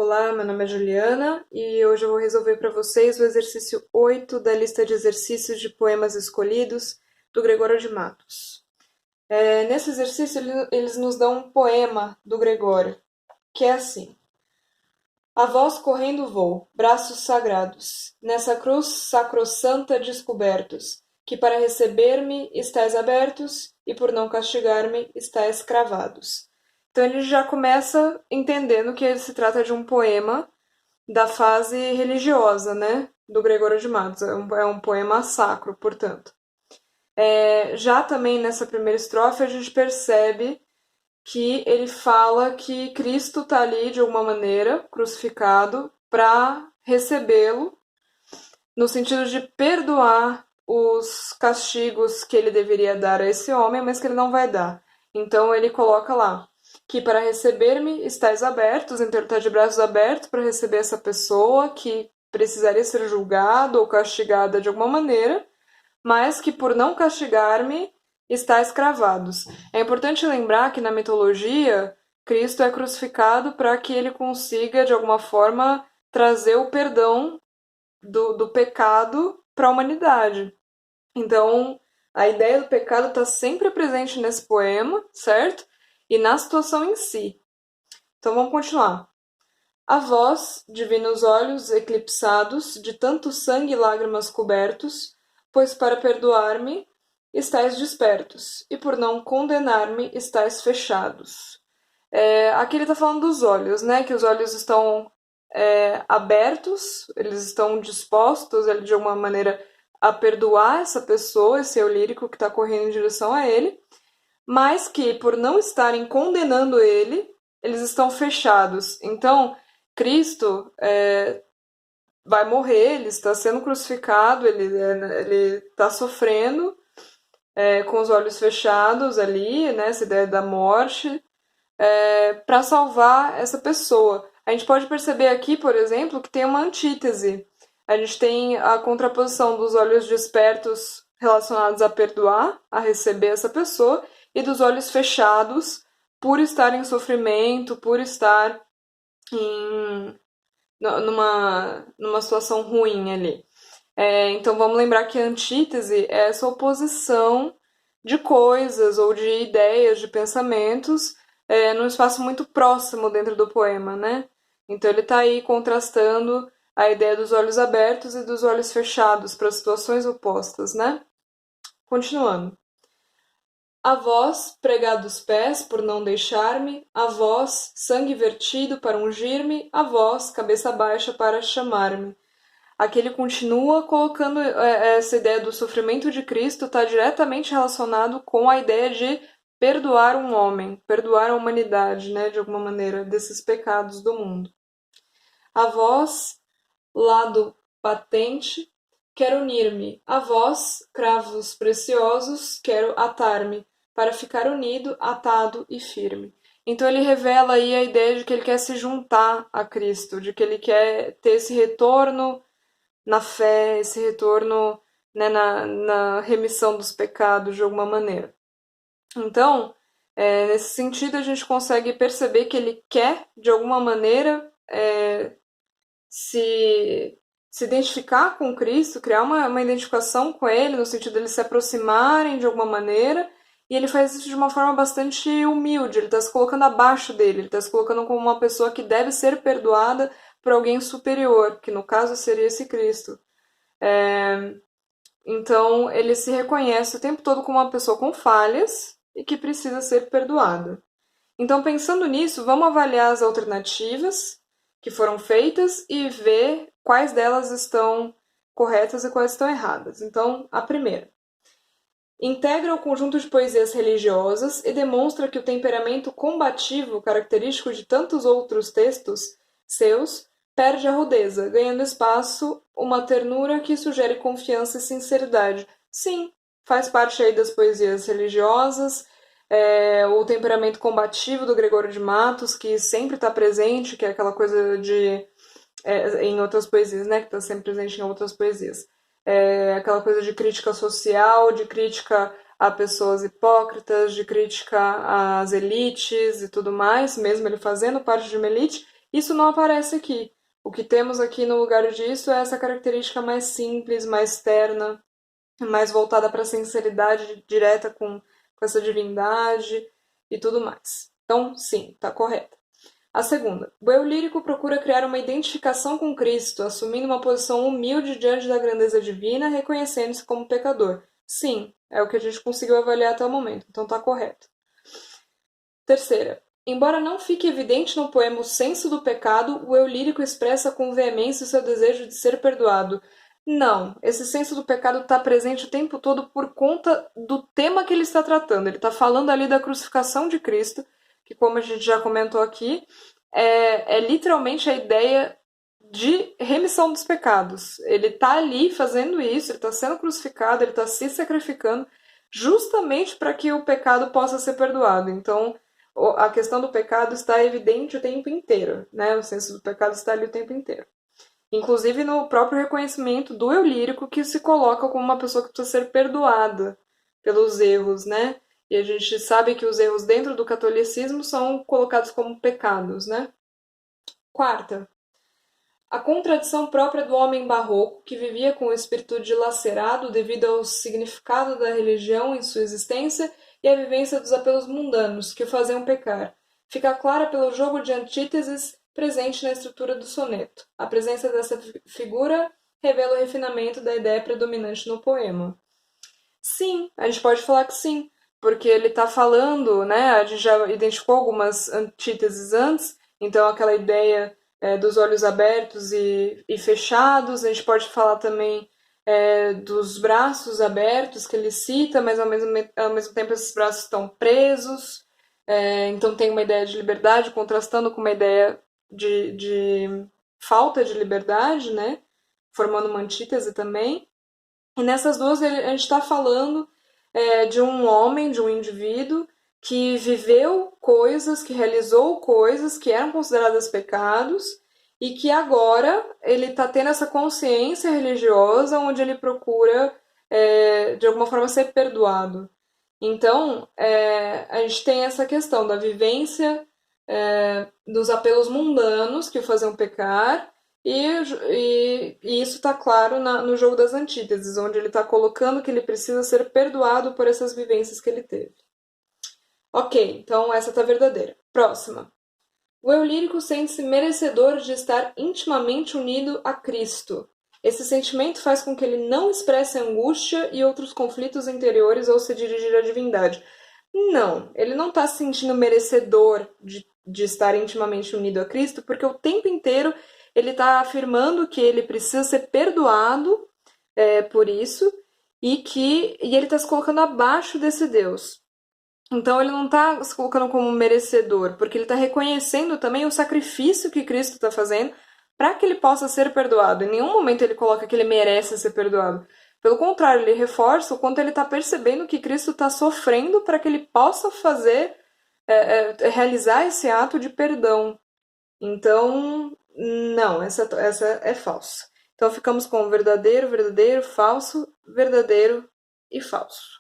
Olá, meu nome é Juliana e hoje eu vou resolver para vocês o exercício 8 da lista de exercícios de poemas escolhidos do Gregório de Matos. Nesse exercício, eles nos dão um poema do Gregório, que é assim: A vós correndo vou, braços sagrados, nessa cruz sacrossanta descobertos, que para receber-me estáis abertos e por não castigar-me estáis cravados. Então ele já começa entendendo que ele se trata de um poema da fase religiosa, né, do Gregório de Matos. É um poema sacro, portanto. Já também nessa primeira estrofe a gente percebe que ele fala que Cristo está ali de alguma maneira crucificado para recebê-lo, no sentido de perdoar os castigos que ele deveria dar a esse homem, mas que ele não vai dar. Então ele coloca lá que para receber-me estáis abertos, então ele está de braços abertos para receber essa pessoa que precisaria ser julgada ou castigada de alguma maneira, mas que por não castigar-me estáis cravados. É importante lembrar que na mitologia Cristo é crucificado para que ele consiga de alguma forma trazer o perdão do pecado para a humanidade. Então, a ideia do pecado está sempre presente nesse poema, certo? E na situação em si. Então, vamos continuar. A vós, divinos olhos eclipsados, de tanto sangue e lágrimas cobertos, pois para perdoar-me estáis despertos, e por não condenar-me estáis fechados. Aqui ele está falando dos olhos, né? Que os olhos estão abertos, eles estão dispostos, de alguma maneira, a perdoar essa pessoa, esse eu lírico que está correndo em direção a ele, mas que, por não estarem condenando ele, eles estão fechados. Então, Cristo vai morrer, ele está sendo crucificado, ele está sofrendo com os olhos fechados ali, né, essa ideia da morte, para salvar essa pessoa. A gente pode perceber aqui, por exemplo, que tem uma antítese. A gente tem a contraposição dos olhos despertos relacionados a perdoar, a receber essa pessoa, e dos olhos fechados por estar em sofrimento, por estar numa situação ruim ali. Então vamos lembrar que a antítese é essa oposição de coisas ou de ideias, de pensamentos, num espaço muito próximo dentro do poema, né? Então ele está aí contrastando a ideia dos olhos abertos e dos olhos fechados para situações opostas, né? Continuando. A vós, pregados pés por não deixar-me, a vós, sangue vertido para ungir-me, a vós, cabeça baixa para chamar-me. Aqui ele continua colocando essa ideia do sofrimento de Cristo está diretamente relacionado com a ideia de perdoar um homem, perdoar a humanidade, né, de alguma maneira, desses pecados do mundo. A vós, lado patente, quero unir-me. A vós, cravos preciosos, quero atar-me, para ficar unido, atado e firme. Então ele revela aí a ideia de que ele quer se juntar a Cristo, de que ele quer ter esse retorno na fé, esse retorno, né, na remissão dos pecados de alguma maneira. Então, nesse sentido, a gente consegue perceber que ele quer, de alguma maneira, se identificar com Cristo, criar uma identificação com ele, no sentido de eles se aproximarem de alguma maneira, e ele faz isso de uma forma bastante humilde, ele está se colocando abaixo dele, ele está se colocando como uma pessoa que deve ser perdoada por alguém superior, que no caso seria esse Cristo. Então ele se reconhece o tempo todo como uma pessoa com falhas e que precisa ser perdoada. Então, pensando nisso, vamos avaliar as alternativas que foram feitas e ver quais delas estão corretas e quais estão erradas. Então, a primeira. Integra o conjunto de poesias religiosas e demonstra que o temperamento combativo característico de tantos outros textos seus perde a rudeza, ganhando espaço uma ternura que sugere confiança e sinceridade. Sim, faz parte aí das poesias religiosas, o temperamento combativo do Gregório de Matos, que sempre está presente, que é aquela coisa de... em outras poesias, né? Que está sempre presente em outras poesias. Aquela coisa de crítica social, de crítica a pessoas hipócritas, de crítica às elites e tudo mais, mesmo ele fazendo parte de uma elite, Isso não aparece aqui. O que temos aqui no lugar disso é essa característica mais simples, mais terna, mais voltada para a sinceridade direta com essa divindade e tudo mais. Então, sim, está correta. A segunda, o eu lírico procura criar uma identificação com Cristo, assumindo uma posição humilde diante da grandeza divina, reconhecendo-se como pecador. Sim, é o que a gente conseguiu avaliar até o momento, então está correto. Terceira, embora não fique evidente no poema o senso do pecado, o eu lírico expressa com veemência o seu desejo de ser perdoado. Não, esse senso do pecado está presente o tempo todo por conta do tema que ele está tratando. Ele está falando ali da crucificação de Cristo, que, como a gente já comentou aqui, é literalmente a ideia de remissão dos pecados. Ele está ali fazendo isso, ele está sendo crucificado, ele está se sacrificando, justamente para que o pecado possa ser perdoado. Então, a questão do pecado está evidente o tempo inteiro, né? O senso do pecado está ali o tempo inteiro. Inclusive no próprio reconhecimento do eu lírico, que se coloca como uma pessoa que precisa ser perdoada pelos erros, né? E a gente sabe que os erros dentro do catolicismo são colocados como pecados, né? Quarta, a contradição própria do homem barroco, que vivia com o espírito dilacerado devido ao significado da religião em sua existência e à vivência dos apelos mundanos, que o faziam pecar, fica clara pelo jogo de antíteses presente na estrutura do soneto. A presença dessa figura revela o refinamento da ideia predominante no poema. Sim, a gente pode falar que sim, porque ele está falando, né? A gente já identificou algumas antíteses antes, então aquela ideia dos olhos abertos e fechados, a gente pode falar também dos braços abertos que ele cita, mas ao mesmo tempo esses braços estão presos, então tem uma ideia de liberdade contrastando com uma ideia de falta de liberdade, né? Formando uma antítese também. E nessas duas a gente está falando de um homem, de um indivíduo que viveu coisas, que realizou coisas que eram consideradas pecados e que agora ele está tendo essa consciência religiosa onde ele procura, de alguma forma, ser perdoado. Então, a gente tem essa questão da vivência dos apelos mundanos que o faziam pecar e isso está claro no jogo das antíteses, onde ele está colocando que ele precisa ser perdoado por essas vivências que ele teve. Ok, então essa está verdadeira. Próxima. O eu lírico sente-se merecedor de estar intimamente unido a Cristo. Esse sentimento faz com que ele não expresse angústia e outros conflitos interiores ao se dirigir à divindade. Não, ele não está se sentindo merecedor de estar intimamente unido a Cristo, porque o tempo inteiro ele está afirmando que ele precisa ser perdoado por isso e ele está se colocando abaixo desse Deus. Então ele não está se colocando como merecedor, porque ele está reconhecendo também o sacrifício que Cristo está fazendo para que ele possa ser perdoado. Em nenhum momento ele coloca que ele merece ser perdoado. Pelo contrário, ele reforça o quanto ele está percebendo que Cristo está sofrendo para que ele possa fazer, realizar esse ato de perdão. Então, não, essa é falsa. Então ficamos com verdadeiro, verdadeiro, falso, verdadeiro e falso.